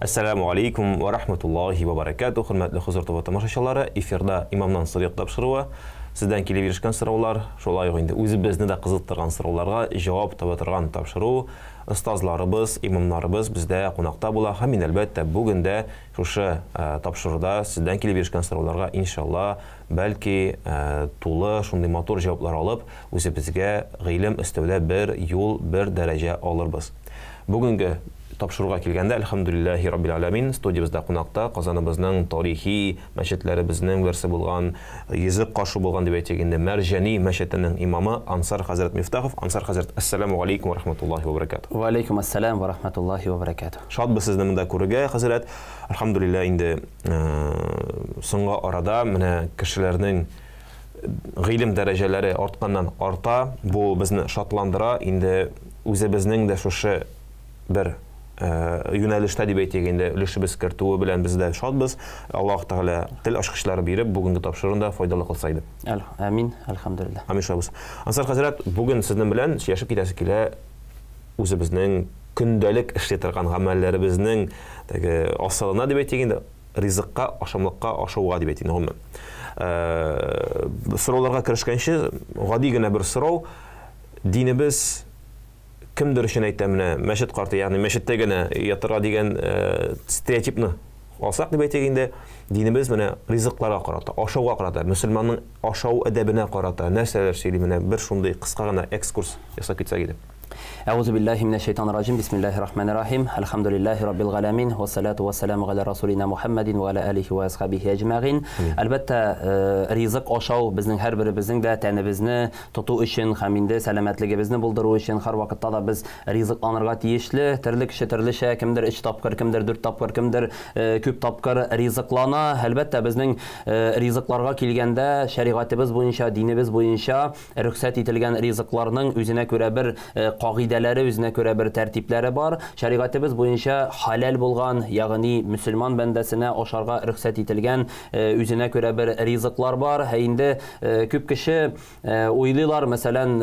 Ассаламу алейкум ва рахматуллахи ва баракату. Хөрмәтле хозур тобы тамашачылары, эфирда имамнан сыйык тапшыруы. Сездән килеп ирешкән сораулар, шулай ук инде үзебезне дә кызыктырган сорауларга җавап таба торган тапшыру. Остазларыбыз, имамнарыбыз бездә кунакта була. Һәм мин әлбәттә бүген дә шушы тапшыруда сездән килеп ирешкән сорауларга иншалла бәлки тулы шундый матур җаваплар алып, үзебезгә гыйлем өстәүдә бер юл, бер дәрәҗә алырбыз. Бүгенге тапшыруга килгәндә, әлхәмдүлиллаһи раббил аламин, студиябызда кунакта Казаныбызның тарихи мәчетләребезнең берсе булган, йөзеп кашы булган дип әйтгәндә, Мәрҗани мәчетенең имамы Ансар хәзрәт Мифтахов. Ансар хәзрәт, ассаламу алейкум ва рахматуллаһи ва баракатуһ. Ва алейкум ассалам ва рахматуллаһи ва баракатуһ. Шатбыз сезне монда күрергә, хәзрәт. Әлхәмдүлиллаһ, инде соңгы арада менә кешеләрнең гыйлем дәрәҗәләре артканнан арта. Бу безне шатландыра. Инде үзебезнең дә шушы бер юнәлештә дип әйтгәндә өлешебез кертүе белән без дә шатбыз. Аллаһ Тәгалә тел ачкычлары биреп, бүгенге тапшыруында файдалы кылса иде. Амин, әлхәмдүлиллаһ. Амин шабыз. Ансар хәзрәт, бүген сезнең белән яшәп китәсе килә, үзебезнең көндәлек эшләп торган гамәлләребезнең асылына дип әйтгәндә, ризыкка, ашамлыкка, ашауга дип әйтгәндә. Сорауларга керешкәнче, гади генә бер сорау. Динебез кемдер өчен әйтә, менә мәчет карты, ягъни мәчеттә генә ятырга дигән стереотипны алсак дип әйтгәндә, динебез менә ризыкларга карата, ашауга карата, мөселманның ашау әдәбенә карата нәрсәләр сөйли, менә бер шундый кыска гына экскурс ясап китсәк иде. أعوذ بالله من الشيطان الرجيم بسم الله الرحمن الرحيم الحمد لله رب العالمين والصلاة والسلام على رسولنا محمد وعلى آله وأصحابه أجمعين. Әлбәттә, ризык ашау безнең һәрберебезнең дә тәнебезне тоту өчен һәм инде сәламәтлегебезне булдыру өчен һәр вакытта да без ризыкланырга тиешле. Төрле кеше төрлечә, кемдер 3 тапкыр, кемдер 4 тапкыр, кемдер күп тапкыр ризыклана. Әлбәттә, безнең ризыкларга килгәндә шәригатебез буенча, динебез буенча рөхсәт ителгән ризыкларның үзенә күрә бер кагыйдәләре, үзенә күрә бер тәртипләре бар. Шәригатебез буенча халал булган, ягъни мөселман бәндәсенә ашарга рөхсәт ителгән үзенә күрә бер ризыклар бар. Инде күп кеше уйлыйлар, мәсәлән,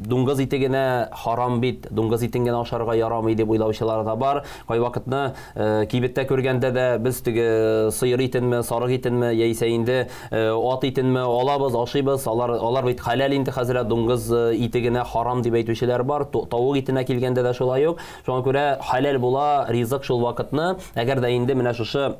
дуңгыз ите генә харам бит, дуңгыз итен генә ашарга ярамый дип уйлаучылар да бар. Кай вакытны кибеттә күргәндә дә без теге сыер итенме, сарык итенме, яисә инде ат итенме алабыз, ашыйбыз. Алар бит халал инде, хәзрәт дуңгыз ите генә харам дип әйтүчеләр бар. Тавык итенә килгәндә дә шулай ук. Шуңа күрә халал була ризык шул вакытны. Әгәр дә инде менә шушы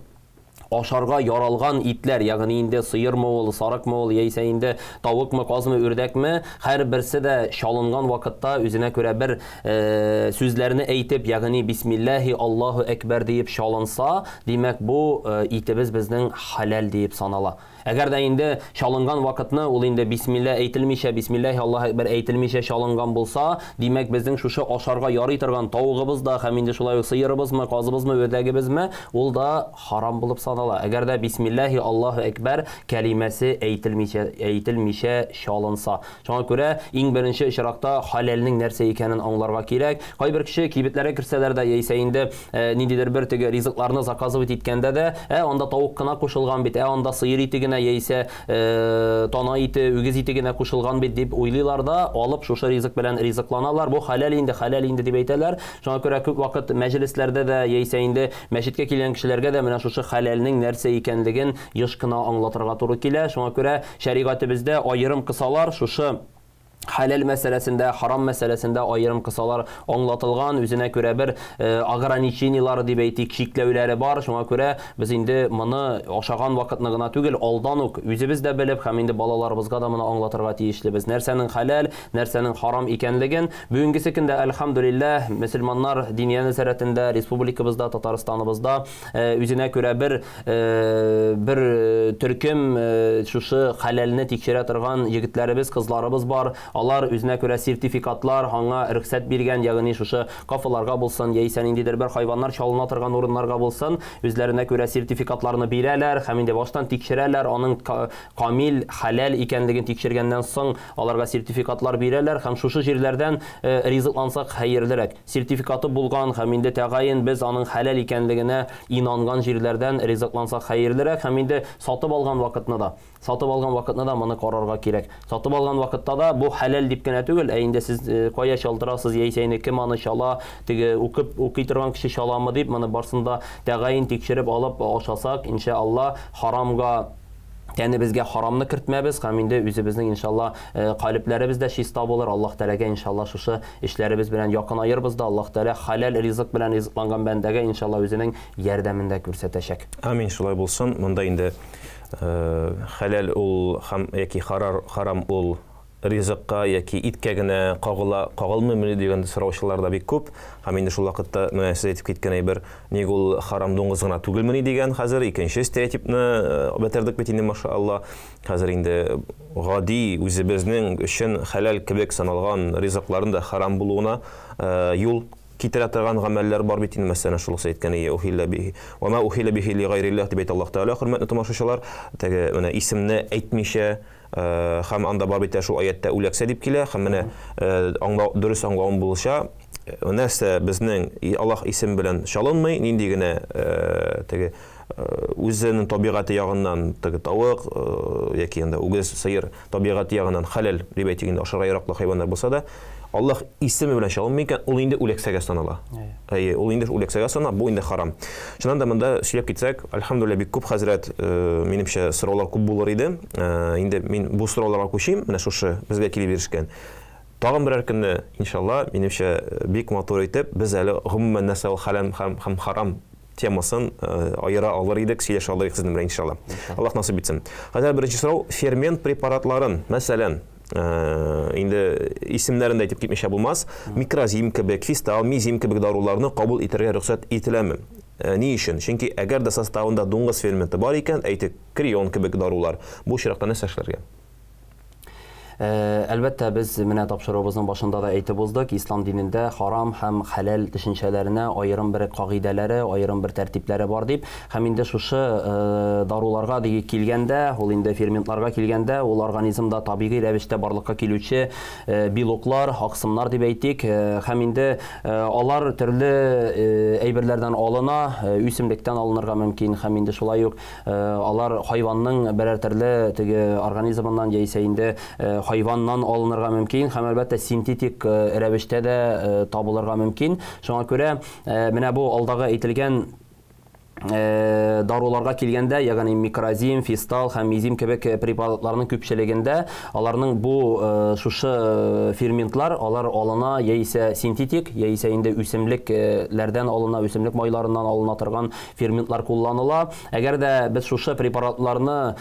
ашарга яралган итләр, ягъни инде сыермы ул, сарыкмы ул, яисә инде тавыкмы, казмы, үрдәкме, һәр берсе дә шалынган вакытта үзенә күрә бер сүзләрне әйтеп, ягъни бисмиллаһи Аллаһу әкбәр дип шалынса, димәк бу итебез безнең халал дип санала. Әгәр дә инде шалынган вакытны ул инде бисмилла әйтелмичә, бисмиллаһи Аллаһу әкбәр әйтелмичә шалынган булса, димәк безнең шушы ашарга ярый торган тавыгыбыз да, һәм инде шулай ук сыерыбызмы, казыбызмы, үрдәгебезме, ул да харам булып санала. Әгәр дә бисмиллаһи Аллаһу әкбәр кәлимәсе әйтелмичә шалынса. Шуңа күрә иң беренче очракта халалның нәрсә икәнен аңларга кирәк. Кайбер кеше кибетләргә керсәләр дә, яисә инде ниндидер бер теге ризыкларны заказывать иткәндә дә, анда тавык кына кушылган бит, анда сыер ите генә, яисә тана ите, үгез ите генә кушылган бит дип уйлыйлар да, алып шушы ризык белән ризыкланалар. Бу халал инде дип әйтәләр. Шуңа күрә күп вакыт мәҗлесләрдә дә, яисә инде мәчеткә килгән кешеләргә дә менә шушы халалның нәрсә икәнлеген еш кына аңлатырга туры килә. Шуңа күрә шәригатебездә аерым кысалар шушы халал мәсьәләсендә, харам мәсьәләсендә аерым кысалар аңлатылган, үзенә күрә бер ограничениялар дип әйтик, чикләүләре бар. Шуңа күрә без инде моны ашаган вакытны гына түгел, алдан ук үзебез дә белеп, һәм инде балаларыбызга да моны аңлатырга тиешлебез. Нәрсәнең халал, нәрсәнең харам икәнлеген. Бүгенге көндә әлхәмдүлиллаһ, мөселманнар диния нәзарәтендә, республикабызда, Татарстаныбызда үзенә күрә бер төркем шушы халалны тикшерә торган егетләребез, кызларыбыз бар. Алар үзенә күрә сертификатлар, аңа рөхсәт биргән, ягъни шушы кафаларга булсын, яисә ниндидер бер хайваннар чалына торган урыннарга булсын, үзләренә күрә сертификатларны бирәләр, һәм инде баштан тикшерәләр, аның камил халал икәнлеген тикшергәннән соң аларга сертификатлар бирәләр, һәм шушы җирләрдән ризыклансак хәерлерәк. Сертификаты булган һәм инде тәгаен без аның халал икәнлегенә инанган җирләрдән ризыклансак хәерлерәк, һәм инде сатып алган вакытны да сатып алган вакытта да моны карарга кирәк. Сатып алган вакытта да бу хәләл дип кенә түгел, ә инде сез кая чалдырасыз, яисә инде кем аны чала, теге укый торган кеше чаламы дип, моны барсында тәгаен тикшереп алып ашасак, иншалла харамга yani bizge haramını kırtmayız. Hem indi üzümüzün inşallah kalplerimiz de şista bulur. Allah Teala'ya inşallah şu işlerimiz bilen yakın ayırırız da Allah Teala halal rızık bilen rızıklanan bendege inşallah özünün yardımında görseteşek. Amin. Şulay bulsun. Bunda indi halal ol ham yaki haram ol ризыкка яки иткә генә кагылмый дигән сораучылар да бик күп. Һәм инде шул вакытта менә сез әйтеп киткән әйбер, ник ул харам дуңгыз гына түгелмени дигән хәзер икенче стереотипны бетердек бит инде машалла. Хәзер инде гади үзебезнең өчен хәлал кебек саналган ризыкларын да харам булуына юл китерә торган гамәлләр бар бит инде, мәсәлән шул әйткән ухилла бихи ва ма ухилла бихи ли гайриллаһ дип әйтә Аллаһ Тәала. Хөрмәтле тамашачылар, теге менә исемне әйтмичә һәм анда бар бит шул аятта үләксә дип килә, һәм менә дөрес аңлавым булса, нәрсә безнең Аллаһ исем белән шалынмый, нинди генә теге үзенең табигаты ягыннан теге тавык яки анда үгез, сыер табигаты ягыннан халал дип әйтгәндә ашарга яраклы хайваннар булса да, Аллаһ исеме белән шалынмый икән, ул инде үләксәгә санала. Ул инде үләксәгә санала, бу инде харам. Шуннан да монда сөйләп китсәк, альхамдулилlah бик күп хәзрәт минемчә сораулар күп булыр иде. Инде мин бу сорауларга күчим, менә шушы безгә килеп ирешкән. Тагын берәр көнне иншалла минемчә бик матур итеп без әле гомумән нәрсә ул халал һәм харам темасын айыра алыр идек, сөйләшә алырбыз сезнең белән иншалла. Аллаһ насыйп итсен. Хәзер беренче сорау, фермент препаратларын, мәсәлән, инде исемнәрен әйтеп китмичә булмас, микрозим кебек, фистал, мизим кебек даруларны кабул итәргә рөхсәт ителәме? Ни өчен? Чөнки әгәр дә составында дуңгыз ферменты бар икән, әйтик, крион кебек дарулар, бу очракта нәрсә эшләргә? Әлбәттә без менә тапшыруыбызның башында да әйтеп уздык, ислам динендә харам һәм хәлал төшенчәләренә аерым бер кагыйдәләре, аерым бер тәртипләре бар дип, һәм инде шушы даруларга диге килгәндә, ул инде ферментларга килгәндә, ул организмда табигый рәвештә барлыкка килүче белоклар, аксымнар дип әйтик, һәм инде алар төрле әйберләрдән алына, үсемлектән алынырга мөмкин, һәм инде шулай ук алар хайванның берәр төрле теге организмыннан яисә инде хайваннан алынырга мөмкин, һәм әлбәттә синтетик рәвештә дә табылырга мөмкин. Шуңа күрә менә бу алдагы әйтелгән даруларга килгәндә, ягъни микрозим, фистал һәм мизим кебек препаратларның күпчелегендә аларның бу шушы ферментлар алар алына яисә синтетик, яисә инде үсемлекләрдән алына, үсемлек майларыннан алына торган ферментлар кулланыла. Әгәр дә без шушы препаратларны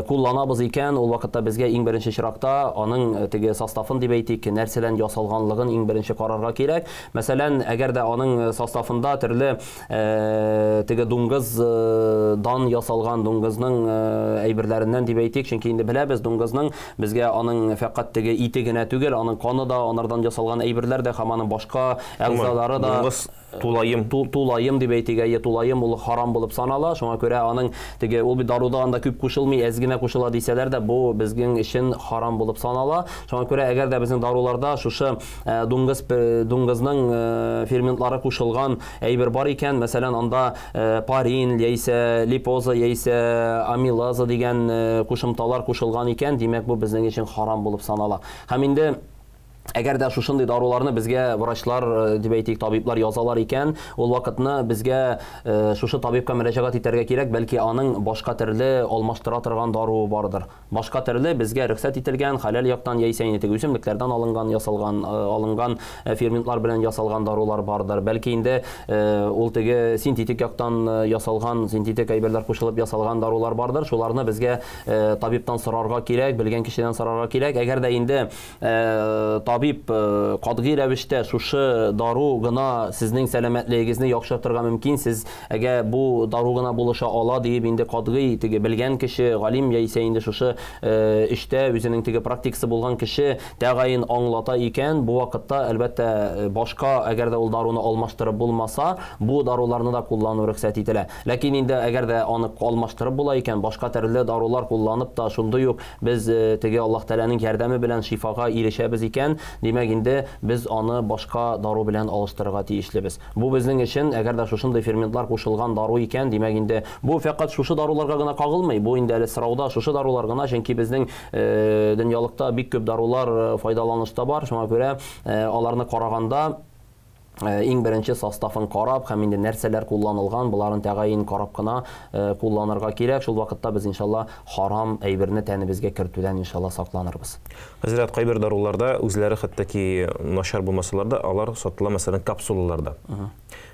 кулланабыз икән, ул вакытта безгә иң беренче чиракта аның теге составын дип әйтик, нәрсәдән ясалганлыгын иң беренче карарга кирәк. Мәсәлән, әгәр дә аның составында төрле теге дуңгыздан ясалган дуңгызның әйберләреннән дип әйтик, чөнки инде беләбез, дуңгызның безгә аның фәкать теге ите генә түгел, аның каны да, анардан ясалган әйберләр дә һәм аның башка әгъзалары да тулайым дип әйтик, тулайым ул харам булып санала. Шуңа күрә аның теге ул бит даруда анда күп кушылмый, әз генә кушыла дисәләр дә, бу безнең өчен харам булып санала. Шуңа күрә әгәр дә безнең даруларда шушы дуңгызның ферментлары кушылган әйбер бар икән, мәсәлән, анда парин, яисә липоза, яисә амилаза дигән кушымталар кушылган икән, димәк бу безнең өчен харам булып санала. Һәм инде әгәр дә шушындый даруларны безгә врачлар дип әйтик, табиблар язалар икән, ул вакытны безгә шушы табибка мөрәҗәгать итәргә кирәк, бәлки аның башка төрле алмаштыра торган даруы бардыр. Башка төрле безгә рөхсәт ителгән халал яктан яисә инде үсемлекләрдән алынган ферментлар белән ясалган дарулар бардыр. Бәлки инде ул теге синтетик яктан ясалган, синтетик әйберләр кушылып ясалган дарулар бардыр. Шуларны безгә табибтан сорарга кирәк, белгән кешедән сорарга кирәк. Әгәр дә инде табиб катгый рәвештә шушы дару гына сезнең сәламәтлегегезне яхшыртырга мөмкин, сез әгәр бу дару гына булыша ала дип инде катгый теге белгән кеше, галим яисә инде шушы эштә үзенең теге практикасы булган кеше тәгаен аңлата икән, бу вакытта әлбәттә башка әгәр дә ул даруны алмаштырып булмаса, бу даруларны да куллану рөхсәт ителә. Ләкин инде әгәр дә аны алмаштырып була икән, башка төрле дарулар кулланып та шундый ук без теге Аллаһ Тәаләнең ярдәме белән шифага ирешәбез икән, димәк инде без аны башка дару белән алыштырырга тиешлебез. Бу безнең өчен, әгәр дә шушындай ферментлар кушылган дару икән, димәк инде бу фәкать шушы даруларга гына кагылмый, бу инде әле сорауда шушы дарулар гына, чөнки безнең дөньялыкта бик күп дарулар файдаланышта бар. Шуңа күрә аларны караганда иң беренче составын карап, һәм инде нәрсәләр кулланылган, буларын тәгаен карап кына кулланырга кирәк. Шул вакытта без иншалла харам әйберне тәнебезгә кертүдән иншалла сакланырбыз. Хәзрәт, кайбер даруларда үзләре хәтта начар булмасалар да, алар сатыла, мәсәлән, капсулаларда.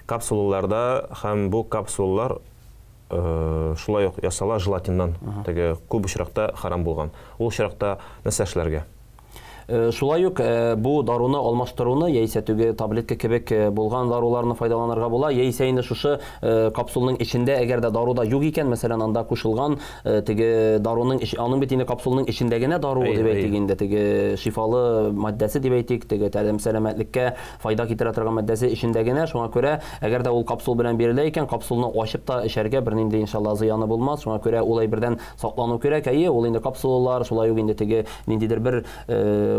Капсулаларда һәм бу капсулалар шулай ук ясала желатиннан. Теге күп очракта харам булган. Ул очракта нәрсә эшләргә? Шулай ук бу даруны алмаштыруны, яисә теге таблетка кебек булган даруларны файдаланырга була, яисә инде шушы капсулның ичендә әгәр дә дару да юк икән, мәсәлән, анда кушылган теге даруның, аның бит инде капсулның ичендә генә дару дип әйтик инде, теге шифалы матдәсе дип әйтик, теге сәламәтлеккә файда китерә торган матдәсе ичендә генә. Шуңа күрә, әгәр дә ул капсул белән бирелә икән, капсулны ачып та эчәргә бернинди иншалла зыяны булмас. Шуңа күрә ул әйбердән саклану кирәк. Ул инде капсулалар, шулай ук инде теге ниндидер бер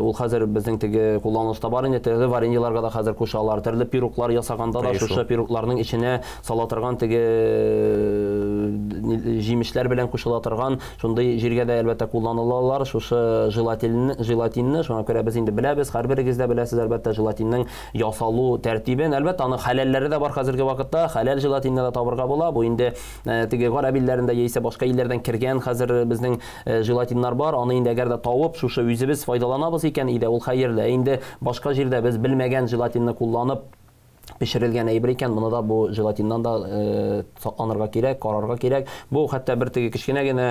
ул хәзер безнең теге кулланышта бар инде, теге вареньеларга да хәзер кушалар, төрле пируклар ясаганда да шушы пирукларның иченә сала торган теге җимешләр белән кушыла торган, шундый җиргә дә әлбәттә кулланылалар, шушы желатинны. Шуңа күрә без инде беләбез, һәрберегез дә беләсез әлбәттә желатинның ясалу тәртибен. Әлбәттә аны хәләлләре дә бар хәзерге вакытта, хәләл желатинны да табырга була. Бу инде теге гарәп илләрендә яисә башка илләрдән кергән хәзер безнең желатиннар бар. Аны инде әгәр дә табып, шушы үзебез файдаланабыз икән, ул хәерле. Инде башка җирдә без белмәгән желатинны кулланып пешерелгән әйбер икән, моны да бу желатиннан да сакланырга кирәк, карарга кирәк. Бу хәтта бер теге кечкенә генә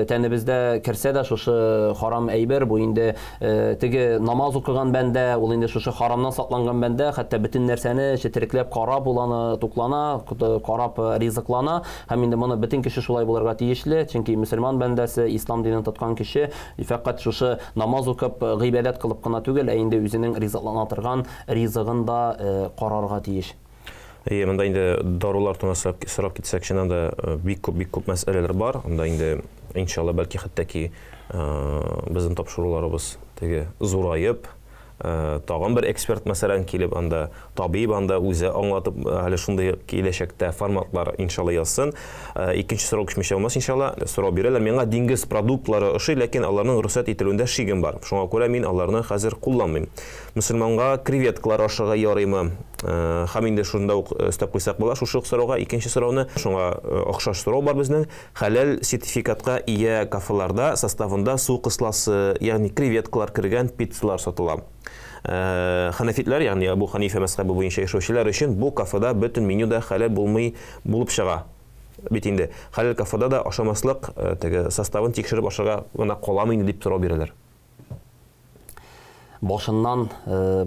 тәнебездә керсә дә шушы харам әйбер. Бу инде теге намаз укыган бәндә, ул инде шушы харамнан сакланган бәндә, хәтта бөтен нәрсәне четерекләп карап, уланы туклана, карап ризыклана. Һәм инде моны бөтен кеше шулай булырга тиешле, чөнки мөселман бәндәсе, ислам динен тоткан кеше фәкать шушы намаз укып, гыйбадәт кылып кына түгел, инде үзенең ризыклана торган ризыгын да карарга тиеш. Монда инде дарулар турында сорап китсәк, чыннан бик күп мәсьәләләр бар. Анда инде иншалла бәлки хәтта безнең тапшыруларыбыз теге зурайып, тагын бер эксперт мәсәлән килеп, анда табиб анда үзе аңлатып, әле шундый киләчәктә форматлар иншалла язсын. Икенче сорау күчмәчә булмас иншалла. Сорау бирәләр, миңа диңгез продуктлары ошый, ләкин аларның рөхсәт ителүендә шигем бар. Шуңа күрә мин аларны хәзер кулланмыйм. Мөселманга креветкалар ашыга ярыймы? Һәм инде шунда ук өстәп куйсак була шушы сорауга, икенче сорауны. Шуңа охшаш сорау бар безнең. Хәләл сертификатка ия кафеларда составында су кысласы, ягъни креветкалар кергән пиццалар сатыла. Ханәфитләр, ягъни Абу Ханифа мәзһәбе буенча яшәүчеләр өчен бу кафеда бөтен менюда хәләл булып чыга. Бит инде хәләл кафеда да ашамаслык теге составын тикшереп ашарга гына каламы инде дип сорау бирәләр. Башыннан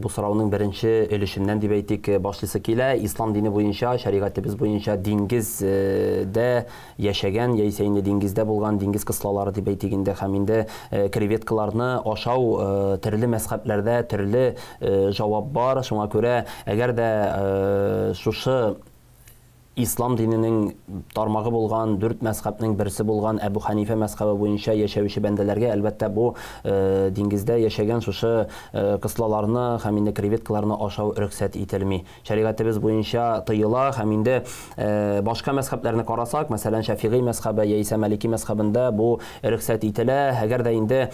бу сорауның беренче өлешеннән дип әйтик башлыйсы килә. Ислам дине буенча, шәригатебез буенча диңгездә яшәгән, яисә инде диңгездә булган диңгез кыслалары дип әйтик инде, һәм инде креветкаларны ашау төрле мәзһәбләрдә төрле җавап бар. Шуңа күрә, әгәр дә шушы ислам диненең тармагы булган 4 мәзһәбнең берсе булган Абу Ханифа мәзһәбе буенча яшәүче бәндәләргә әлбәттә бу диңгездә яшәгән шушы кыслаларны һәм инде креветкаларны ашау рөхсәт ителми. Шәригатебез буенча тыела, һәм инде башка мәзһәбләрне карасак, мәсәлән Шафигый мәзһәбе яисә Малики мәзһәбендә бу рөхсәт ителә. Әгәр дә инде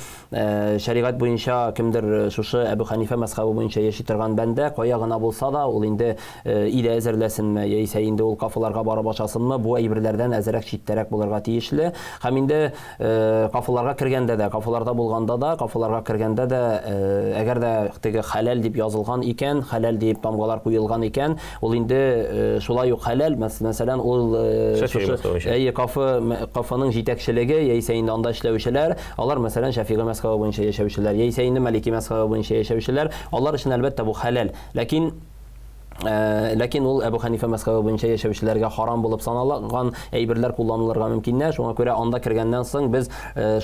шәригат буенча кемдер шушы Абу Ханифа мәзһәбе буенча яши торган бәндә кая гына булса да, ул инде илә әзерләсенме яисә инде ул кафеларга барып ашасынмы, бу әйберләрдән әзрәк читтәрәк булырга тиешле. Һәм инде кафеларга кергәндә дә, кафеларда булганда да, кафеларга кергәндә дә, әгәр дә теге хәләл дип язылган икән, хәләл дип тамгалар куелган икән, ул инде шулай ук хәләл. Мәсәлән, ул кафеның җитәкчелеге яисә инде анда эшләүчеләр, алар мәсәлән Шафигый мәзһәбе буенча яшәүчеләр, яисә инде Малики мәзһәбе буенча яшәүчеләр, алар өчен әлбәттә бу хәләл. Ләкин Ләкин ул Әбу Ханифа мәзһәбе буенча яшәүчеләргә харам булып саналган әйберләр кулланылырга мөмкин. Шуңа күрә анда кергәннән соң без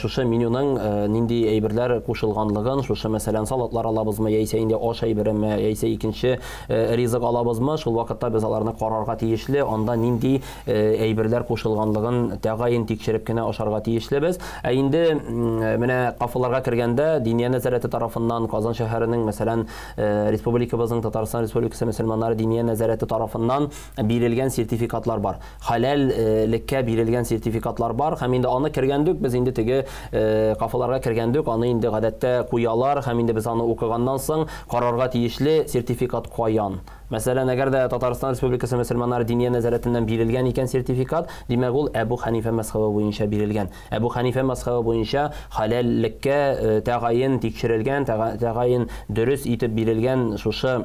шушы менюның нинди әйберләр кушылганлыгын, шушы мәсәлән салатлар алабызмы, яисә инде аш әйбереме, яисә икенче ризык алабызмы, шул вакытта без аларны карарга тиешле, анда нинди әйберләр кушылганлыгын тәгаен тикшереп кенә ашарга тиешлебез. Инде менә кафаларга кергәндә Диния нәзарәте тарафыннан Казан шәһәренең мәсәлән республикабызның Татарстан Республикасы мөселманнары Диния нәзарәте тарафыннан бирелгән сертификатлар бар. Халаллеккә бирелгән сертификатлар бар. Һәм инде аны кергәндек, без инде теге кафаларга кергәндек, аны инде гадәттә куялар, һәм инде без аны укыганнан соң карарга тиешле сертификат каян. Мәсәлән, әгәр дә Татарстан Республикасы мөселманнары Диния нәзарәтеннән бирелгән икән сертификат, димәк ул Әбу Ханифа мәзһәбе буенча бирелгән. Әбу Ханифа мәзһәбе буенча халаллеккә тәгаен тикшерелгән, тәгаен дөрес итеп бирелгән шушы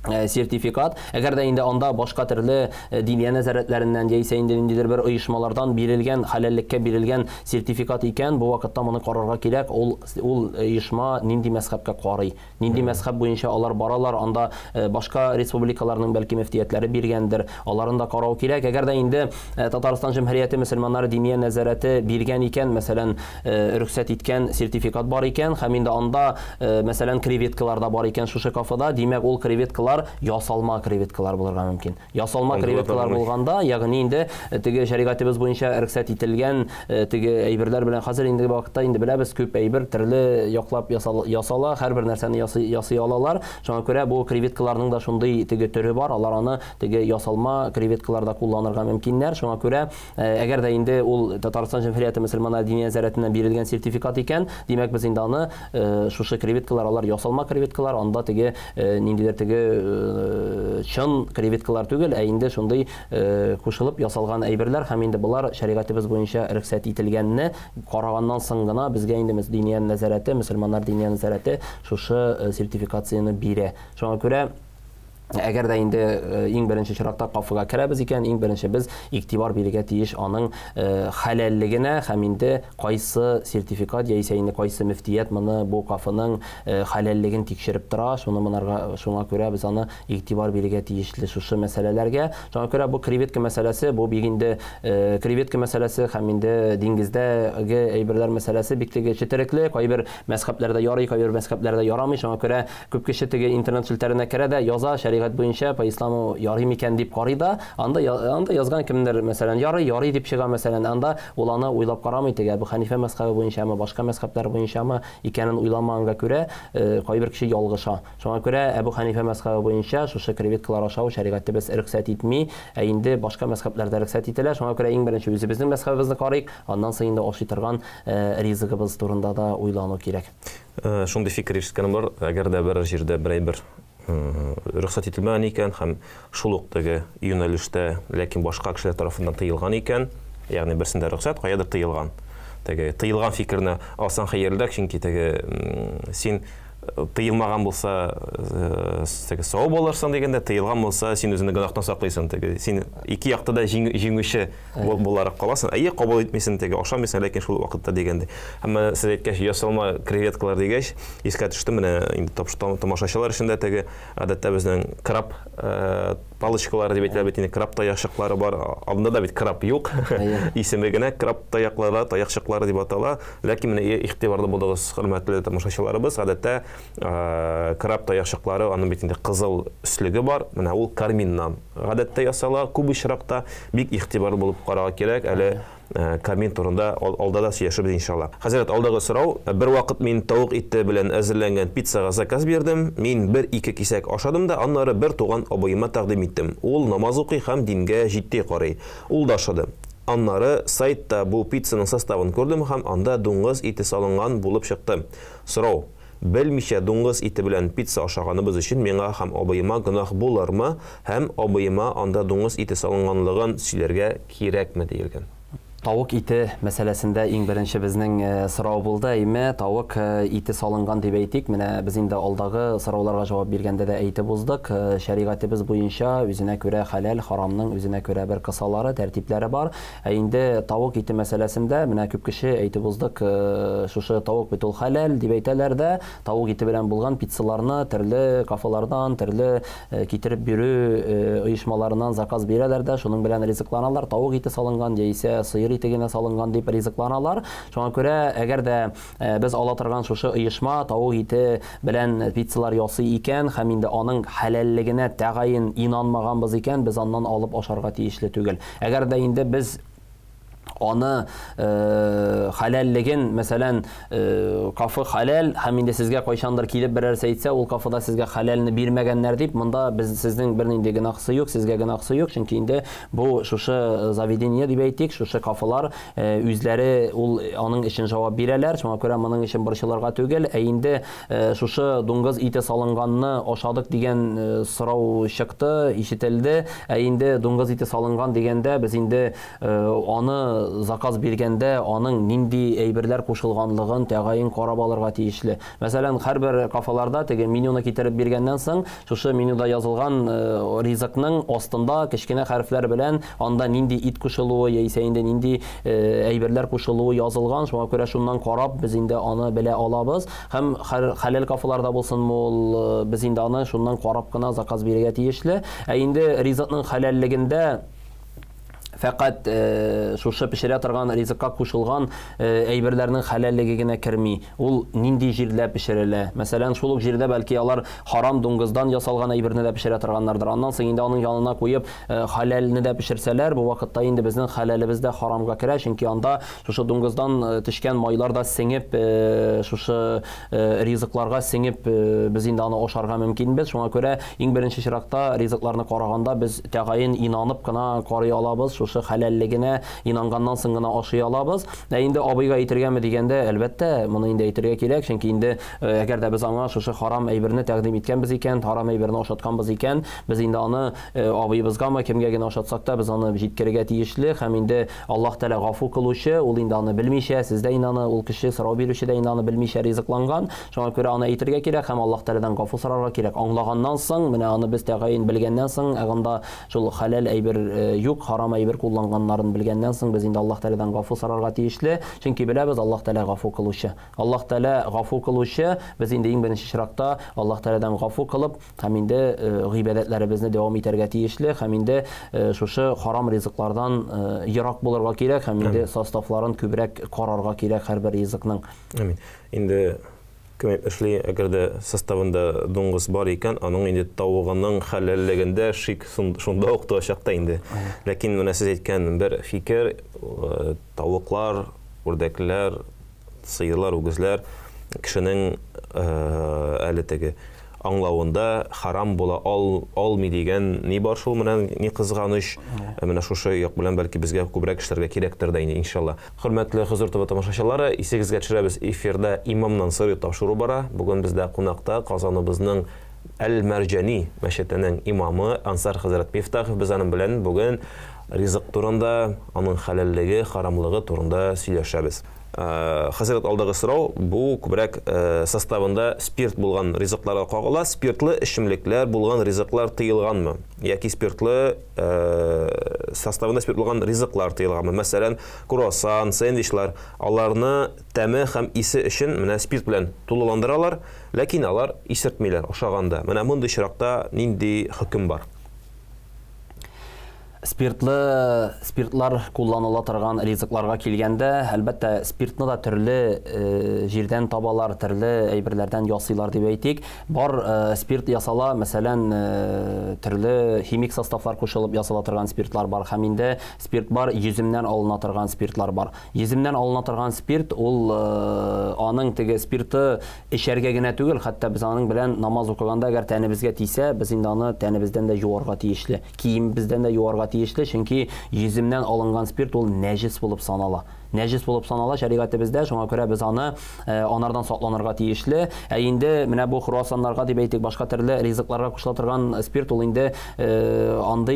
сертификат. Әгәр дә инде анда башка төрле диния нәзарәтләреннән яисә инде ниндидер бер оешмалардан бирелгән, халаллеккә бирелгән сертификат икән, бу вакытта моны карарга кирәк. Ул оешма нинди мәзһәбкә карый, нинди мәзһәб буенча алар баралар, анда башка республикаларның бәлки мөфтиятләре биргәндер, аларын да карау кирәк. Әгәр дә инде Татарстан Җөмһүрияте мөселманнары диния нәзарәте биргән икән, мәсәлән, рөхсәт иткән сертификат бар икән, һәм инде анда мәсәлән креветкалар да бар икән шушы кафада, димәк ул креветкалар ясалма креветкалар булырга мөмкин. Ясалма креветкалар булганда, ягъни инде теге шәригатыбыз буенча рөхсәт ителгән теге әйберләр белән хәзер инде вакытта инде беләбез, күп әйбер төрле яклап ясала, һәрбер нәрсәне ясый алалар. Шуңа күрә бу креветкаларның да шундый теге төре бар, алар аны теге ясалма креветкаларда кулланырга мөмкиннәр. Шуңа күрә әгәр дә инде ул Татарстан Җөмһүрияте мөселманнары диния нәзарәтеннән бирелгән сертификат икән, димәк без инде аны шушы креветкалар, алар ясалма креветкалар, анда теге ниндидер теге чын креветкалар түгел, инде шундый кушылып ясалган әйберләр, һәм инде булар шәригатыбыз буенча рөхсәт ителгәнне караганнан соң гына безгә инде диния нәзарәте, мөселманнар диния нәзарәте шушы сертификацияны бирә. Шуңа күрә әгәр дә инде иң беренче чиратта кафага керәбез икән, иң беренче без игътибар бирергә тиеш аның халаллыгына, һәм инде кайсы сертификат яисә инде кайсы мөфтият моны бу кафаның халаллыгын тикшереп тора, шуңа күрә без аны игътибар бирергә тиешле шушы мәсьәләләргә. Шуңа күрә бу креветка мәсьәләсе, бу бик инде креветка мәсьәләсе һәм инде диңгездәге әйберләр мәсьәләсе бик теге четерекле, кайбер мәзһәбләрдә ярый, кайбер мәзһәбләрдә ярамый. Шуңа күрә күп кеше теге интернет челтәренә керә дә яза, буенча по исламу ярый микән дип карый да, анда язган кемдер мәсәлән ярый дип чыга, мәсәлән анда ул аны уйлап карамый, теге Әбу Ханифа мәзһәбе буенчамы, башка мәзһәбләр буенчамы икәнен уйламаганга күрә кайбер кеше ялгыша. Шуңа күрә Әбу Ханифа мәзһәбе буенча шушы креветкалар ашау шәригатьтә без рөхсәт итми, инде башка мәзһәбләрдә рөхсәт ителә. Шуңа күрә иң беренче үзебезнең мәзһәбебезне карыйк, аннан соң инде ашый торган ризыгыбыз турында да уйлану кирәк. Шундый фикер ишеткәнем бар, әгәр дә бер җирдә бер рөхсәт ителмәгән икән һәм шул ук теге юнәлештә, ләкин башка кешеләр тарафыннан тыелган икән, ягъни берсендә рөхсәт, каядыр тыелган. Теге тыелган фикерне алсаң хәерлерәк, чөнки теге син тыелмаган булса сау булырсың дигәндә, тыелган булса син үзеңне гынахтан саклыйсың, теге син ике якта да җиңүче буларак каласың. Кабул итмисең, теге ашамыйсың, ләкин шул вакытта дигәндә. Әмма сез әйткәч, ясалма креветкалар дигәч, искә төште, менә инде тамашачылар өчен дә теге гадәттә безнең краб палочкалары дип әйтелә бит, инде краб таяшыклары бар. Анда да бит краб юк. Исеме генә краб таяклары, таякчыклары дип атала. Ләкин менә игътибарлы булыгыз, хөрмәтле тамашачыларыбыз, гадәттә краб таяшыклары, аның бит инде кызыл өслеге бар. Менә ул карминнан гадәттә ясала, күп очракта бик игътибарлы булып карарга кирәк. Әле кармин турында алда да сөйләшәбез иншалла. Хәзрәт, алдагы сорау: бер вакыт мин тавык ите белән әзерләнгән пиццага заказ бирдем. Мин 1-2 кисәк ашадым да, аннары бер туган абыйыма тәкъдим иттем. Ул намаз укый һәм дингә җитди карый. Ул да ашады. Аннары сайтта бу пиццаның составын күрдем һәм анда дуңгыз ите салынган булып чыкты. Сорау: белмичә дуңгыз ите белән пицца ашаганыбыз өчен миңа һәм абыйыма гөнаһ булырмы, һәм абыйыма анда дуңгыз ите салынганлыгын сөйләргә кирәкме диелгән. Тавык ите мәсьәләсендә иң беренче безнең сорау булды. Әйме, тавык ите салынган дип әйтик. Менә без инде алдагы сорауларга җавап биргәндә дә әйтеп уздык. Шәригатебез буенча үзенә күрә хәләл, харамның үзенә күрә бер кысалары, тәртипләре бар. Инде тавык ите мәсьәләсендә менә күп кеше әйтеп уздык, шушы тавык бит ул хәләл дип әйтәләр дә, тавык ите белән булган пиццаларны төрле кафелардан, төрле китереп бирү оешмаларыннан заказ бирәләр дә, шуның белән ризыкланалар. Тавык ите салынган яисә сыер итегенә салынган дип ризыкланалар. Шуңа күрә, әгәр дә без ала торган шушы оешма тавык ите белән пиццалар ясый икән һәм инде аның хәләллегенә тәгаен инанмаганбыз икән, без аннан алып ашарга тиешле түгел. Әгәр дә инде без аны хәләллеген, мәсәлән, кафы хәләл, һәм инде сезгә кайчандыр килеп берәр әйтсә, ул кафыда сезгә хәләлне бирмәгәннәр дип, монда без сезнең бер нинди гөнаһсы юк, сезгә гөнаһсы юк, чөнки инде бу шушы заведение дип әйтик, шушы кафылар үзләре ул аның өчен җавап бирәләр, шуңа күрә моның өчен борчылырга түгел. Инде шушы дуңгыз ите салынганны ашадык дигән сорау чыкты, ишетелде. Инде дуңгыз ите салынган дигәндә без инде аны заказ биргәндә аның нинди әйберләр кушылганлыгын тәгаен карап алырга тиешле. Мәсәлән, һәрбер кафаларда теге менюны китереп биргәннән соң, шушы менюда язылган ризыкның астында кечкенә хәрефләр белән анда нинди ит кушылуы яисә инде нинди әйберләр кушылуы язылган. Шуңа күрә шуннан карап без инде аны белә алабыз. Һәм хәләл кафаларда булсынмы ул, без инде аны шуннан карап кына заказ бирергә тиешле. Инде ризыкның хәләллегендә фақат шушы пешерә торган ризыкка кушылган әйберләрнең хәләллеге генә керми. Ул нинди җирдә пешерелә? Мәсәлән, шул ук җирдә бәлки алар харам дуңгыздан ясалган әйберне дә пешерә торганнардыр. Аннан соң инде аның янына куеп хәләлне дә пешерсәләр, бу вакытта инде безнең хәләлебез дә харамга керә, чөнки анда шушы дуңгыздан төшкән майлар да сеңеп, шушы ризыкларга сеңеп, без инде аны ашарга мөмкинбез. Шуңа күрә иң беренче чиракта ризыкларны караганда без тәгаен инанып кына карый алабыз. Шушы хәләллегенә инанганнан соң гына ашый алабыз. Инде абыйга әйтергәме дигәндә, әлбәттә, моны инде әйтергә кирәк, чөнки инде әгәр дә без аңа шушы харам әйберне тәкъдим иткәнбез икән, харам әйберне ашатканбыз икән, без инде аны абыйыбызгамы, кемгә генә ашатсак та, без аны җиткерергә тиешле, һәм инде Аллаһ Тәала гафу кылучы, ул инде аны белмичә, сездә инаны, ул кеше сорау бирүче дә инаны белмичә ризыкланган. Шуңа күрә аны әйтергә кирәк һәм Аллаһ Тәаладан гафу сорарга кирәк. Аңлаганнан соң, менә аны без тәгаен белгәннән соң, анда шул хәләл әйбер юк, харам әйбер кулланганнарын белгәннән соң, без инде Аллаһ Тәаладан гафу сорарга тиешле, чөнки беләбез, Аллаһ Тәала гафу кылучы. Аллаһ Тәала гафу кылучы, без инде иң беренче чиракта Аллаһ Тәаладан гафу кылып, һәм инде гыйбадәтләребезне дәвам итәргә тиешле, һәм инде шушы харам ризыклардан ерак булырга кирәк, һәм инде составларын күбрәк карарга кирәк һәрбер ризыкның. Амин. Инде кем эшли, әгәр дә составында дуңгыз бар икән, аның инде тавыгының хәләллегендә шик шунда ук туачакта инде. Ләкин менә сез әйткән бер фикер, тавыклар, үрдәкләр, сыерлар, үгезләр кешенең әле теге аңлавында харам була алмый дигән ни бар шул, менә ни кызганыч, менә шушы як белән бәлки безгә күбрәк эшләргә кирәктер дә инде, иншалла. Хөрмәтле Хозур ТВ тамашачылары, исегезгә төшерәбез, эфирда имамнан сырый тапшыру бара. Бүген бездә кунакта Казаныбызның Әл-Мәрҗани мәчетенең имамы Ансар хәзрәт Мифтахов, без аның белән бүген ризык турында, аның хәләллеге, харамлыгы турында сөйләшәбез. Хәзрәт, алдагы сорау, бу күбрәк составында спирт булган ризыкларга кагыла. Спиртлы эчемлекләр булган ризыклар тыелганмы? Яки спиртлы составында спирт булган ризыклар тыелганмы? Мәсәлән, круассан, сэндвичлар, аларны тәме һәм исе өчен менә спирт белән тулыландыралар, ләкин алар исертмиләр ашаганда. Менә мондый чиракта нинди хөкем бар? Спиртлар кулланыла торган ризыкларга килгәндә, әлбәттә, спиртны да төрле җирдән табалар, төрле әйберләрдән ясыйлар дип әйтик. Бар спирт ясала, мәсәлән, төрле химик составлар кушылып ясала торган спиртлар бар. Һәм инде спирт бар, йөземнән алына торган спиртлар бар. Йөземнән алына торган спирт, ул аның теге спирты эчәргә генә түгел, хәтта без аның белән намаз укыганда, әгәр тәнебезгә тисә, без инде аны тәнебездән дә юарга тиешле, киемебездән дә юарга тиешле, чөнки йөземнән алынган спирт ул нәҗис булып санала. нәҗис булып санала шәригатебездә, шуңа күрә без аны анардан сакланырга тиешле. Ә инде менә бу круассаннарга дип әйтик, башка төрле ризыкларга кушыла торган спирт ул инде анда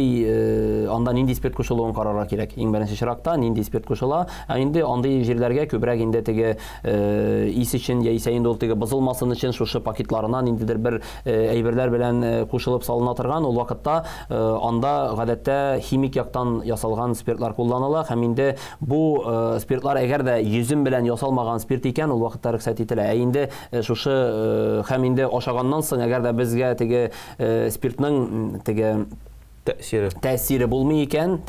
нинди спирт кушылуын карарга кирәк. Иң беренче чиракта нинди спирт кушыла, ә инде андый җирләргә күбрәк инде теге ис өчен яисә инде ул теге бозылмасын өчен шушы пакетларына ниндидер бер әйберләр белән кушылып салына торган, ул вакытта анда гадәттә химик яктан ясалган спиртлар кулланыла, һәм инде бу спиртлар әгәр дә йөзем белән ясалмаган спирт икән, ул вакытта рөхсәт ителә. Ә инде шушы һәм инде ашаганнан соң әгәр дә безгә теге спиртның теге тәэсире булмый икән,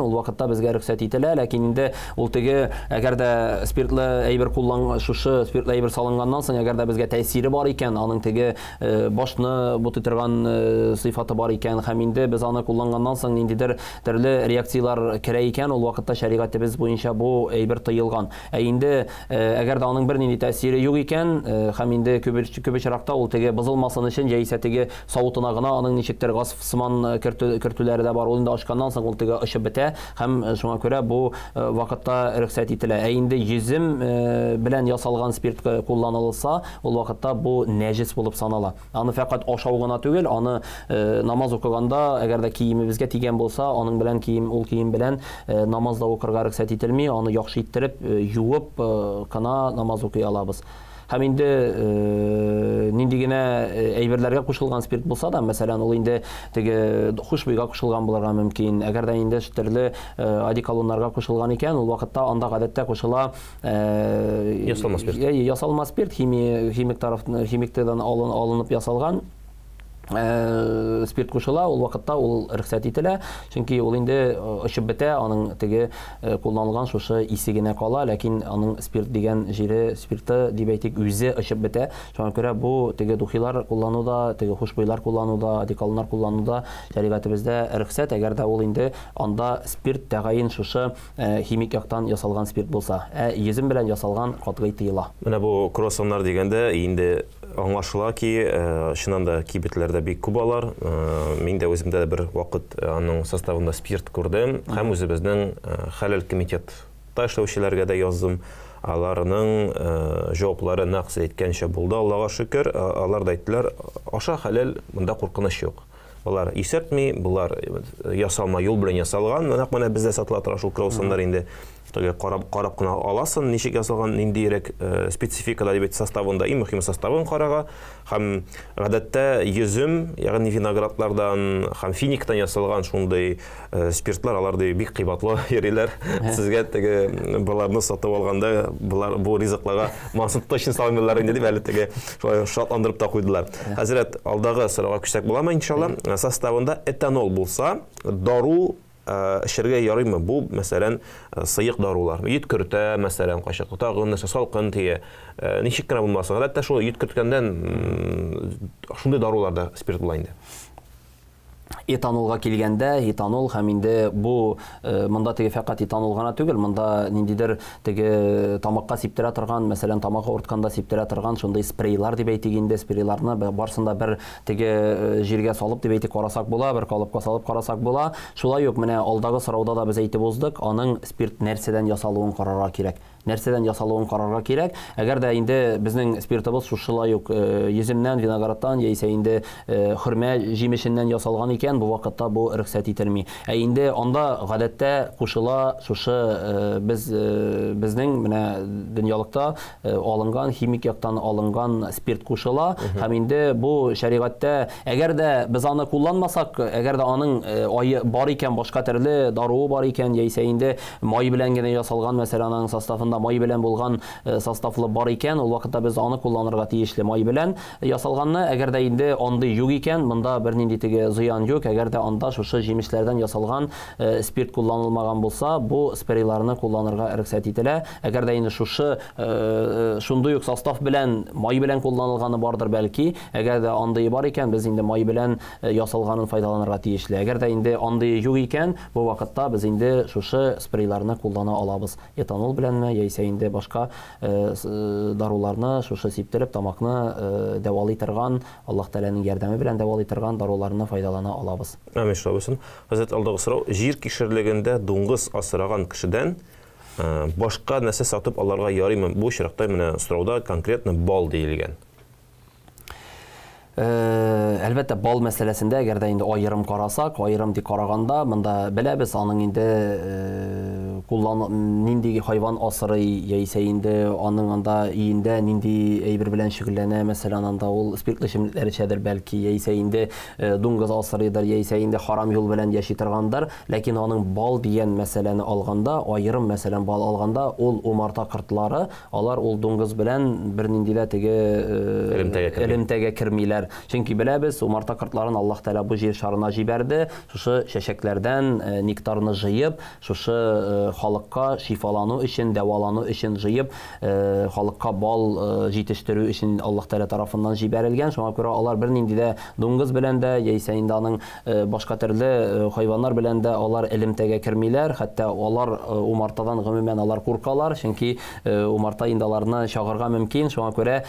ул вакытта безгә рөхсәт ителә, ләкин инде ул теге әгәр дә спиртлы әйбер шушы спиртлы әйбер салынганнан соң әгәр дә безгә тәэсире бар икән, аның теге башны бутый торган сыйфаты бар икән, һәм инде без аны кулланганнан соң ниндидер төрле реакциялар керә икән, ул вакытта шәригатебез буенча бу әйбер тыелган. Ә инде әгәр дә аның бер нинди тәэсире юк икән, һәм инде күп очракта ул теге бозылмасын өчен яисә теге савытына гына аның ничектер газ сыман кертүләре дә бар, ул инде ашканнан соң ул теге ышып бетә, һәм шуңа күрә бу вакытта рөхсәт ителә. Ә инде йөзем белән ясалган спирт кулланылса, ул вакытта бу нәҗис булып санала. Аны фақат ашау гына түгел, аны намаз укыганда әгәр дә киемебезгә тигән булса, аның белән ул кием белән намазда укырга рөхсәт ителми, аны яхшы иттереп юып кына намаз укый алабыз. Һәм инде нинди генә әйберләргә кушылган спирт булса да, мәсәлән, ул инде теге хушбуйга кушылган булырга мөмкин. Әгәр дә инде төрле одеколоннарга кушылган икән, ул вакытта анда гадәттә кушыла ясалма спирт, химиктан алынып ясалган спирт кушыла, ул вакытта ул рөхсәт ителә, чөнки ул инде ышып бетә, аның теге кулланылган шушы исе генә кала, ләкин аның спирт дигән җире, спирты дип әйтик, үзе ышып бетә. Шуңа күрә бу теге духилар куллануда, теге хушбуйлар куллануда, одеколоннар куллануда шәригатебездә рөхсәт, әгәр дә ул инде анда спирт тәгаен шушы химик яктан ясалган спирт булса. Йөзем белән ясалган катгый тыела. Менә бу круассаннар дигәндә инде аңлашыла ки, чыннан да кибетләрдә бик күп алар. Мин дә үземдә бер вакыт аның составында спирт күрдем, һәм үзебезнең хәләл комитетта эшләүчеләргә дә яздым. Аларның җаваплары нәкъ әйткәнчә булды, Аллага шөкер. Алар да әйттеләр, аша хәләл, монда куркыныч юк. Булар исертми, булар ясалма юл белән ясалган. Менә бездә сатыла тора шул круассаннар инде. Карап кына аласың, ничек ясалган, ниндирәк спецификада дип составында, иң мөһим составын карага, һәм гадәттә йөзем, ягъни виноградлардан һәм финиктан ясалган шундый спиртлар, аларды бик кыйбатлы йөриләр. Сезгә теге буларны сатып алганда, булар бу ризыкларга мансып точно салмыйлар инде дип әле теге шатландырып та куйдылар. Хәзрәт, алдагы сорауга күчсәк буламы иншалла? Составында этанол булса, дару эшергә ярыймы? Бу, мәсәлән, сыйык дарулар. Йөткөртә, мәсәлән, кашык тагын, салкын тие. Ничек кенә булмаса, хәтта шул йөткөрткәндән шундый даруларда спирт була инде. Этанолга килгәндә, этанол һәм инде бу монда теге фақат этанол гына түгел, монда ниндидер теге тамакка сиптерә торган, мәсәлән, тамак ортканда сиптерә торган шундый спрейлар дип әйтик инде, спрейларны барсында бер теге җиргә салып дип әйтик карасак була, бер калыпка салып карасак була. Шулай ук менә алдагы сорауда да без әйтеп уздык, аның спирт нәрсәдән ясалуын карарга кирәк. Нәрсәдән ясалуын карарга кирәк. Әгәр дә инде безнең спиртыбыз шушылай ук йөземнән, виноградтан яисә инде хөрмә җимешеннән ясалган икән, бу вакытта бу рөхсәт ителми. Ә инде анда гадәттә кушыла шушы безнең менә дөньялыкта алынган, химик яктан алынган спирт кушыла, һәм инде бу шәригатьтә әгәр дә без аны кулланмасак, әгәр дә аның бар икән, башка төрле даруы бар икән, яисә инде май белән генә ясалган, мәсәлән, аның составында май белән булган составлы бар икән, ул вакытта без аны кулланырга тиешле. Май белән ясалганны, әгәр дә инде андый юк икән, монда бер нинди теге зыян юк. Әгәр дә анда шушы җимешләрдән ясалган спирт кулланылмаган булса, бу спрейларны кулланырга рөхсәт ителә. Әгәр дә инде шушы шундый ук состав белән май белән кулланылганы бардыр бәлки, әгәр дә андый бар икән, без инде май белән ясалганын файдаланырга тиешле. Әгәр дә инде андый юк икән, бу вакытта без инде шушы спрейларны куллана алабыз. Этанол беләнме, яисә инде башка даруларны шушы сиптереп тамакны дәвалый торган, Аллаһ Тәгаләнең ярдәме белән дәвалый торган даруларны файдалана алабыз. Әмин шулай булсын. Хәзрәт, алдагы сорау: җир кишерлегендә дуңгыз асраган кешедән Башка нәрсә сатып аларга ярыймы? Бу очракта менә сорауда конкретно бал диелгән. Әлбәттә, бал мәсьәләсендә әгәр дә инде аерым карасак, аерым ди караганда, монда беләбез, аның инде нинди хайван асырый, яисә инде аның анда иендә нинди әйбер белән шөгыльләнә, мәсәлән, анда ул спиртлы эчемлекләр эчәдер бәлки, яисә инде дуңгыз асырыйдыр, яисә инде харам юл белән яши торгандыр, ләкин аның бал дигән мәсьәләне алганда, аерым мәсәлән бал алганда, ул умарта кортлары, алар ул дуңгыз белән бер нинди дә теге элемтәгә кермиләр. Чөнки беләбез, умарта кортларын Аллаһ Тәала бу җир шарына җибәрде, шушы чәчәкләрдән нектарны җыеп, шушы халыкка шифалану өчен, дәвалану өчен җыеп, халыкка бал җитештерү өчен Аллаһ Тәала тарафыннан җибәрелгән. Шуңа күрә алар бер нинди дә дуңгыз белән дә, яисә инде аның башка төрле хайваннар белән дә алар элемтәгә кермиләр, хәтта алар умартадан гомумән алар куркалар, чөнки умарта инде аларны чагырга мөмкин. Шуңа күрә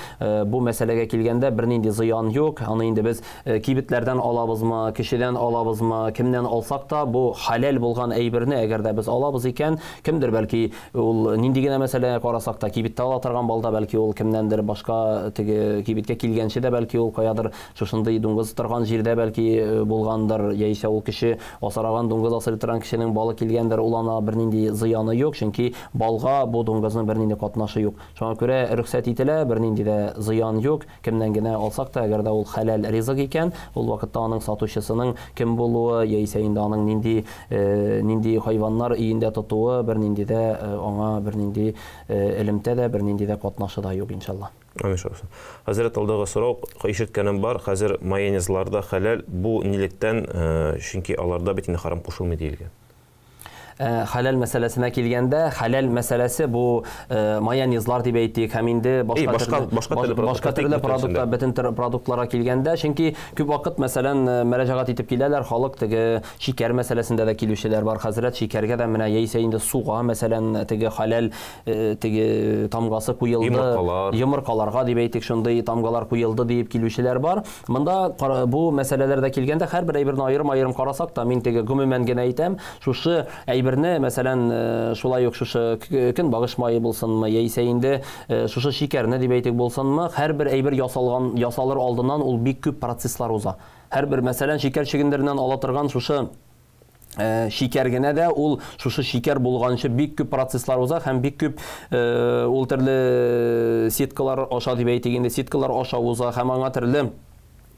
бу мәсьәләгә килгәндә бер нинди зыян юк. Аны инде без кибетләрдән алабызмы, кешедән алабызмы, кемнән алсак та, бу халал булган әйберне әгәр дә без алабыз икән, кемдер бәлки ул нинди генә мәсьәлә карасак та, кибеттә ала торган балда бәлки ул кемнәндер башка теге кибеткә килгәнче дә бәлки ул каядыр шушындый дуңгыз торган җирдә бәлки булгандыр, яисә ул кеше асараган дуңгыз асырый торган кешенең балы килгәндер, ул ана бер нинди зыяны юк, чөнки балга бу дуңгызның бер нинди катнашы юк. Шуңа күрә рөхсәт ителә, бер нинди дә зыян юк, кемнән генә алсак та, әгәр ул халал ризык икән, ул вакытта аның сатучысының кем булуы, яисә инде аның нинди хайваннар иендә тотуы, бер нинди дә аңа бер нинди элемтә дә, бер нинди дә катнашы да юк, иншалла. Аминшалла. Хәзрәт алдагы сорау, ишеткәнем бар, хәзер майонезларда халал, бу нилектән, чөнки аларда бит инде харам кушылмый диелгән. Халал мәсьәләсенә килгәндә, халал мәсьәләсе бу майонезлар дип әйтик, һәм инде башка төрле продуктлар, бөтен продуктларга килгәндә, чөнки күп вакыт мәсәлән мөрәҗәгать итеп киләләр, халык теге шикәр мәсьәләсендә дә килүчеләр бар. Хәзрәт, шикәргә дә менә яисә инде суга мәсәлән теге халал теге тамгасы куелды, йомыркаларга дип әйтик, шундый тамгалар куелды дип килүчеләр бар. Монда бу мәсьәләләрдә килгәндә һәрбер әйберне аерым карасак та, мин теге гомумән генә әйтәм, шушы әйберне мәсәлән шулай ук шушы көнбагыш майы булсынмы, яисә инде шушы шикәрне дип әйтик булсынмы, һәрбер әйбер ясалыр алдыннан ул бик күп процесслар уза. Һәрбер мәсәлән шикәр чигендереннән ала торган шушы шикәр генә дә ул шушы шикәр булганчы бик күп процесслар уза, һәм бик күп ул төрле сеткалар аша дип әйтик, инде сеткалар аша уза, һәм аңа төрле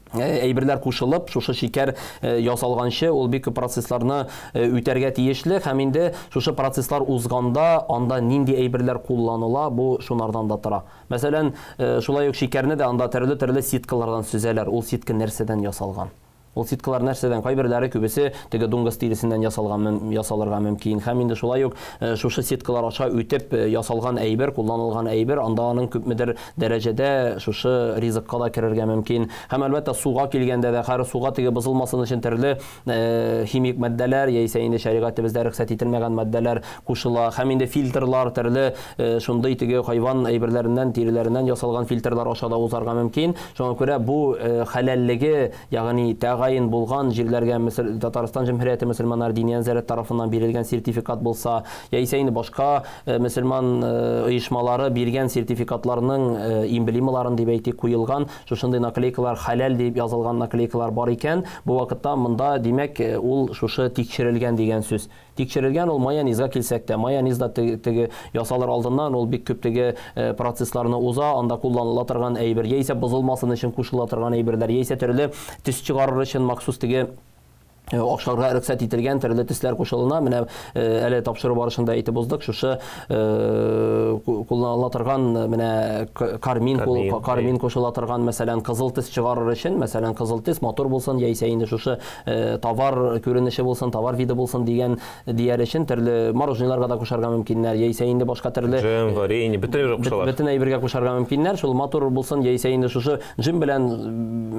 әйберләр кушылып, шушы шикәр ясалганчы ул бик процессларны үтәргә тиешле, һәм инде шушы процесслар узганда анда нинди әйберләр кулланыла, бу шунардан да тора. Мәсәлән, шулай ук шикәрне дә анда төрле сеткалардан сүзәләр. Ул сетка нәрсәдән ясалган? Ул сеткалар нәрсәдән? Кайберләре күбесе теге дуңгыз тиресеннән ясалырга мөмкин. Һәм инде шулай ук шушы сеткалар аша үтеп ясалган әйбер, кулланылган әйбер, анда аның күпмедер дәрәҗәдә шушы ризыкка да керергә мөмкин. Һәм әлбәттә суга килгәндә дә, һәр суга теге бозылмасын өчен төрле химик матдәләр, яисә инде шәригатебездә рөхсәт ителмәгән матдәләр кушыла. Һәм инде фильтрлар, төрле шундый теге хайван әйберләреннән, тиреләреннән ясалган фильтрлар аша да узарга мөмкин. Шуңа күрә бу халаллеге, ягъни тәгаен булган җирләргә, Татарстан Җөмһүрияте мөселманнар дини нәзарәт тарафыннан бирелгән сертификат булса, яисә инде башка мөселман оешмалары биргән сертификатларның эмблемаларын дип әйтик куелган, шушындый наклейкалар, халал дип язылган наклейкалар бар икән, бу вакытта монда димәк ул шушы тикшерелгән дигән сүз. Тикшерелгән ул майонезга килсәк тә, майонезда теге ясалыр алдыннан ул бик күп теге процессларны уза, анда кулланыла торган әйбер, яисә бозылмасын өчен кушыла торган әйберләр, яисә төрле төс чыгарыр өчен махсус теге акчаларга рөхсәт ителгән төрле төсләр кушылына. Менә әле тапшыру барышында әйтеп уздык, шушы кулланыла торган менә кармин кушыла торган, мәсәлән, кызыл төс чыгарыр өчен, мәсәлән, кызыл төс матур булсын, яисә инде шушы товар күренеше булсын, товар виды булсын дигән дияр өчен төрле мороженларга да кушарга мөмкиннәр, яисә инде башка төрле джем, варенье, бөтен әйбергә кушарга мөмкиннәр. Шул матур булсын, яисә инде шушы джем белән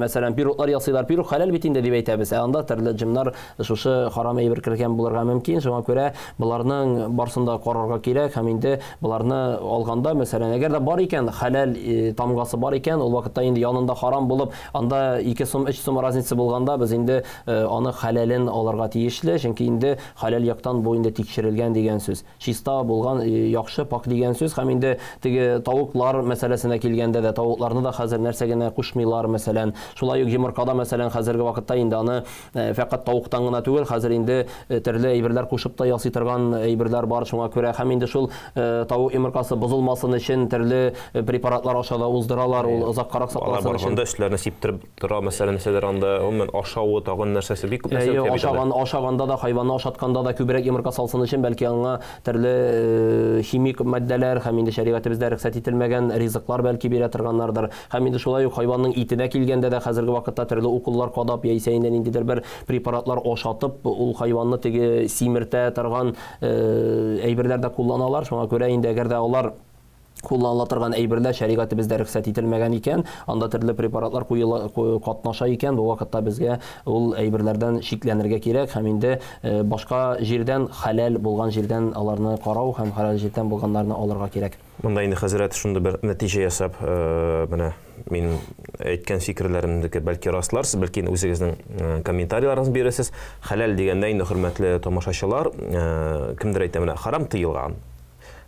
мәсәлән пирухлар ясыйлар. Пирух халал бит инде дип әйтәбез. Анда төрле джемнар хайваннар шушы харам әйбер кергән булырга мөмкин. Шуңа күрә буларның барсында карарга кирәк һәм инде буларны алганда, мәсәлән, әгәр дә бар икән, хәләл тамгасы бар икән, ул вакытта инде янында харам булып, анда 2 сум, 3 сум разница булганда, без инде аны хәләлен алырга тиешле, чөнки инде хәләл яктан бу инде тикшерелгән дигән сүз. Чиста булган, яхшы, пак дигән сүз. Һәм инде теге тавыклар мәсьәләсенә килгәндә дә тавыкларны да хәзер нәрсә генә кушмыйлар, мәсәлән, шулай ук йомыркада, мәсәлән, хәзерге вакытта инде аны фақат тавыктан гына түгел, хәзер инде төрле әйберләр кушып та ясый торган әйберләр бар. Шуңа күрә һәм инде шул тавык йомыркасы бозылмасын өчен төрле препаратлар аша да уздыралар, ул озаккарак сакласын өчен. Анда эшләрне сиптереп тора, мәсәлән, нәрсәләр анда, гомумән ашавы тагын нәрсәсе бик күп нәрсә. Ашаганда да, хайванны ашатканда да күбрәк йомырка салсын өчен, бәлки аңа төрле химик матдәләр һәм инде шәригатыбызда рөхсәт ителмәгән ризыклар бәлки бирә торганнардыр. Һәм инде шулай ук хайванның итенә килгәндә дә хәзерге вакытта төрле укуллар кадап, яисә инде ниндидер бер препаратлар ашатып, ул хайванны теге симертә торган әйберләр дә кулланалар. Шуңа күрә инде әгәр дә алар кулланыла торган әйберләр шәригатыбызда рөхсәт ителмәгән икән, анда төрле препаратлар катнаша икән, бу вакытта безгә ул әйберләрдән шикләнергә кирәк һәм инде башка җирдән, хәләл булган җирдән аларны карау һәм хәләл җирдән булганнарны алырга кирәк. Монда инде хәзрәт шунда бер нәтиҗә ясап, менә мин әйткән фикерләремне бәлки расларсыз, бәлки үзегезнең комментарийларыгызны бирәсез. Хәләл дигәндә инде, хөрмәтле тамашачылар, кемдер әйтә, менә харам тыелган.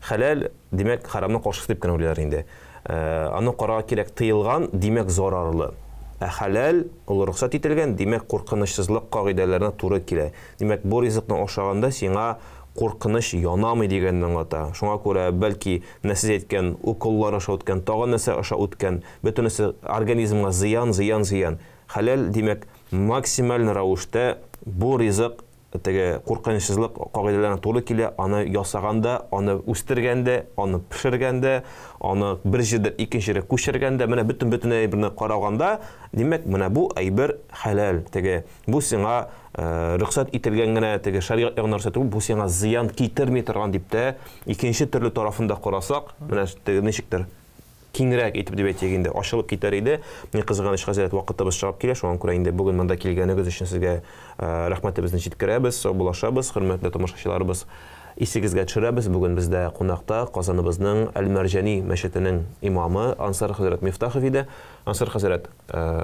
Хәләл димәк харамны каршы дип кенә уйлар инде. Аны карарга кирәк, тыелган димәк зарарлы. Хәләл ул рөхсәт ителгән, димәк куркынычсызлык кагыйдәләренә туры килә. Димәк бу ризыкны ашаганда сиңа куркыныч янамый дигәнне аңлата. Шуңа күрә бәлки сез әйткән уколлар аша үткән, тагын нәрсә аша үткән, бөтенесе организмга зыян. Хәләл димәк максималь рәвештә бу ризык теге куркынычсызлык кагыйдәләренә туры килә, аны ясаганда, аны үстергәндә, аны пешергәндә, аны бер җирдән икенче җиргә күчергәндә, менә бөтен әйберне караганда, димәк, менә бу әйбер хәләл. Теге бу сиңа рөхсәт ителгән генә теге шәригать ягына рөхсәт итү, бу сиңа зыян китерми торган дип тә икенче төрле тарафында карасак, менә ничектер киңрәк итеп дип әйтик инде, ашылып китәр иде. Ни кызганыч, хәзрәт, вакытыбыз чыгып килә, шуңа күрә инде бүген монда килгәнегез өчен сезгә рәхмәтебезне җиткерәбез, сау булашабыз, хөрмәтле тамашачыларыбыз. Исегезгә төшерәбез, бүген бездә кунакта Казаныбызның Әл-Мәрҗани мәчетенең имамы Ансар хәзрәт Мифтахов иде. Ансар хәзрәт,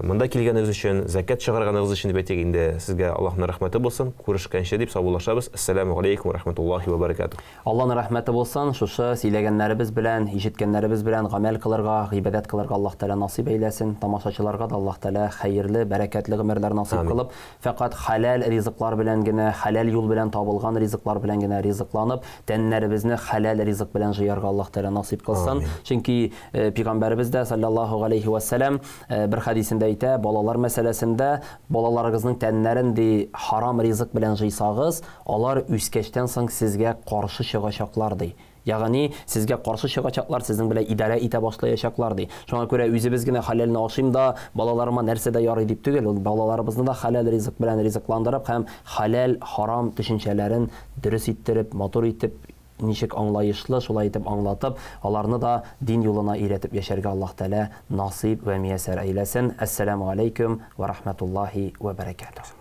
монда килгәнегез өчен, закат чыгарганыгыз өчен дип әйтик инде, сезгә Аллаһның рәхмәте булсын. Күрешкәнчә дип саубулашабыз. Ассаламу алейкум ва рахматуллаһи ва баракатух. Аллаһның рәхмәте булсын. Шушы сөйләгәннәребез белән, ишеткәннәребез белән гамәл кылырга, гыйбадәт кылырга Аллаһ Тәала насыйп әйләсен. Тамашачыларга да Аллаһ Тәала хәерле, бәрәкәтле гомерләр насыйп кылып, фақат хәләл ризыклар белән генә, хәләл юл белән табылган ризыклар белән генә ризыкланып, тәннәребезне хәләл ризык белән җыярга Аллаһ Тәала насыйп кылсын. Чөнки пәйгамбәребез дә саллаллаһу алейхи ва саллям бер хадисендә әйтә, балалар мәсьәләсендә балаларыгызның тәннәрен ди харам ризык белән җыйсагыз, алар үскәчтән соң сезгә каршы чыгачаклар ди. Ягъни сезгә каршы чыгачаклар, сезнең белән идарә итә башлаячаклар ди. Шуңа күрә үзебез генә хәләлне ашыйм да, балаларыма нәрсә дә ярый дип түгел, ул балаларыбызны да хәләл ризык белән ризыкландырып һәм хәләл, харам төшенчәләрен дөрес иттереп, матур итеп, ничек аңлаешлы, шулай итеп аңлатып, аларны да дин юлына өйрәтеп яшәргә Аллаһ Тәала насыйп ва миясәр әйләсен. Ассаламу алейкум ва рахматуллаһи ва баракатух.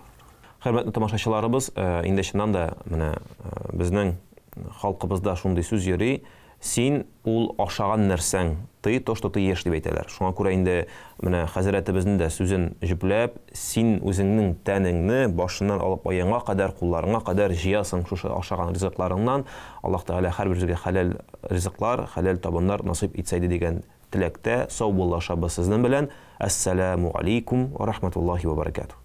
Хөрмәтле тамашачыларыбыз, инде чыннан да менә безнең халкыбызда шундый сүз йөри, син ул ашаган нәрсәң, ты то, что ты ешь дип әйтәләр. Шуңа күрә инде менә хәзрәтебезнең дә сүзен җөпләп, син үзеңнең тәнеңне башыннан алып аягыңа кадәр, кулларыңа кадәр җыясың шушы ашаган ризыкларыңнан. Аллаһ Тәала һәрберегезгә хәләл ризыклар, хәләл табыннар насыйп итсә дигән теләктә сау булашабыз сезнең белән. Ассаламу алейкум ва рахматуллаһи ва баракатух.